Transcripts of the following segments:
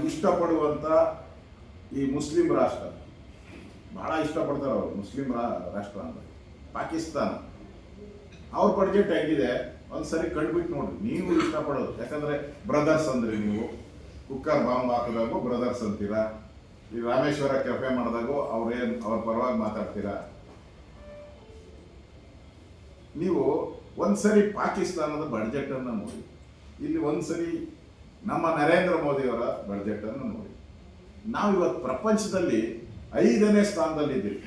ಇಷ್ಟಪಡುವಂಥ ಈ ಮುಸ್ಲಿಂ ರಾಷ್ಟ್ರ, ಭಾಳ ಇಷ್ಟಪಡ್ತಾರೆ ಅವರು ಮುಸ್ಲಿಂ ರಾಷ್ಟ್ರ ಅಂತ ಪಾಕಿಸ್ತಾನ. ಅವ್ರ ಬಡ್ಜೆಟ್ ಹೆಂಗಿದೆ ಒಂದ್ಸರಿ ಕಂಡುಬಿಟ್ಟು ನೋಡ್ರಿ, ನೀವು ಇಷ್ಟಪಡೋದು. ಯಾಕಂದರೆ ಬ್ರದರ್ಸ್ ಅಂದರೆ ನೀವು ಕುಕ್ಕರ್ ಬಾಂಬ್ ಹಾಕಿದಾಗೂ ಬ್ರದರ್ಸ್ ಅಂತೀರಾ, ಈ ರಾಮೇಶ್ವರ ಕೆಫೆ ಮಾಡಿದಾಗೂ ಅವ್ರ ಪರವಾಗಿ ಮಾತಾಡ್ತೀರಾ. ನೀವು ಒಂದ್ಸರಿ ಪಾಕಿಸ್ತಾನದ ಬಡ್ಜೆಟನ್ನು ನೋಡಿ, ಇಲ್ಲಿ ಒಂದ್ಸರಿ ನಮ್ಮ ನರೇಂದ್ರ ಮೋದಿಯವರ ಬಡ್ಜೆಟನ್ನು ನೋಡಿ. ನಾವು ಇವತ್ತು ಪ್ರಪಂಚದಲ್ಲಿ 5ನೇ ಸ್ಥಾನದಲ್ಲಿದ್ದೀವಿ.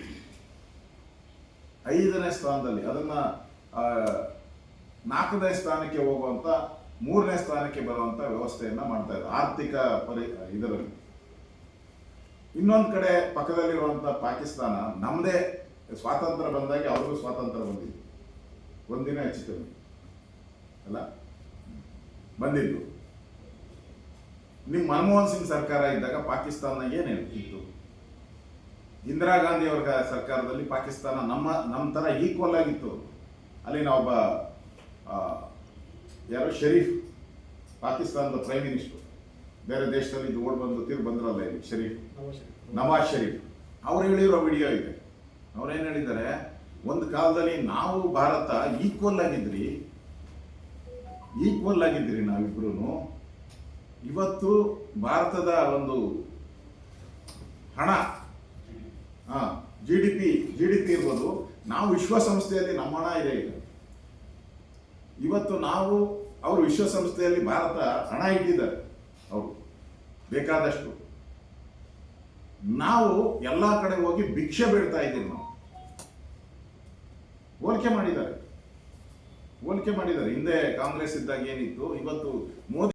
5ನೇ ಸ್ಥಾನದಲ್ಲಿ, ಅದನ್ನು 4ನೇ ಸ್ಥಾನಕ್ಕೆ ಹೋಗುವಂಥ 3ನೇ ಸ್ಥಾನಕ್ಕೆ ಬರುವಂಥ ವ್ಯವಸ್ಥೆಯನ್ನು ಮಾಡ್ತಾ ಇದ್ದಾರೆ ಆರ್ಥಿಕ ಇದರಲ್ಲಿ. ಇನ್ನೊಂದು ಕಡೆ ಪಕ್ಕದಲ್ಲಿರುವಂಥ ಪಾಕಿಸ್ತಾನ, ನಮ್ಮದೇ ಸ್ವಾತಂತ್ರ್ಯ ಬಂದಾಗೆ ಅವ್ರಿಗೂ ಸ್ವಾತಂತ್ರ್ಯ ಬಂದಿದ್ದು, ಒಂದಿನ ಹೆಚ್ಚು ಕಮ್ಮಿ ಅಲ್ಲ ಬಂದಿದ್ದು. ನಿಮ್ಮ ಮನಮೋಹನ್ ಸಿಂಗ್ ಸರ್ಕಾರ ಇದ್ದಾಗ ಪಾಕಿಸ್ತಾನ ಏನೇನಿತ್ತು? ಇಂದಿರಾ ಗಾಂಧಿ ಅವರ ಸರ್ಕಾರದಲ್ಲಿ ಪಾಕಿಸ್ತಾನ ನಮ್ಮ ಥರ ಈಕ್ವಲ್ ಆಗಿತ್ತು. ಅಲ್ಲಿನ ಒಬ್ಬ ಯಾರು ಶರೀಫ್, ಪಾಕಿಸ್ತಾನದ ಪ್ರೈಮ್ ಮಿನಿಸ್ಟರ್, ಬೇರೆ ದೇಶದಲ್ಲಿ ಇದು ಓಡ್ ಬಂದ್ರಲ್ಲ ಇಲ್ಲಿ ಶರೀಫ್, ನವಾಜ್ ಶರೀಫ್, ಅವ್ರು ಹೇಳಿರೋ ವಿಡಿಯೋ ಇದೆ. ಅವ್ರೇನು ಹೇಳಿದ್ದಾರೆ, ಒಂದು ಕಾಲದಲ್ಲಿ ನಾವು ಭಾರತ ಈಕ್ವಲ್ ಆಗಿದ್ರಿ ನಾವಿಬ್ರು. ಇವತ್ತು ಭಾರತದ ಒಂದು ಹಣ ಜಿ ಡಿ ಪಿ ಇರ್ಬೋದು, ನಾವು ವಿಶ್ವಸಂಸ್ಥೆಯಲ್ಲಿ ನಮ್ಮ ಹಣ ಇದೆ ಈಗ. ಇವತ್ತು ಅವರು ವಿಶ್ವಸಂಸ್ಥೆಯಲ್ಲಿ ಭಾರತ ಹಣ ಇಟ್ಟಿದ್ದಾರೆ ಅವರು ಬೇಕಾದಷ್ಟು. ನಾವು ಎಲ್ಲ ಕಡೆ ಹೋಗಿ ಭಿಕ್ಷೆ ಬೇಡ್ತಾ ಇದ್ದೀವಿ. ನಾವು ಹೋಲಿಕೆ ಮಾಡಿದ್ದಾರೆ. ಹಿಂದೆ ಕಾಂಗ್ರೆಸ್ ಇದ್ದಾಗ ಏನಿತ್ತು, ಇವತ್ತು ಮೋದಿ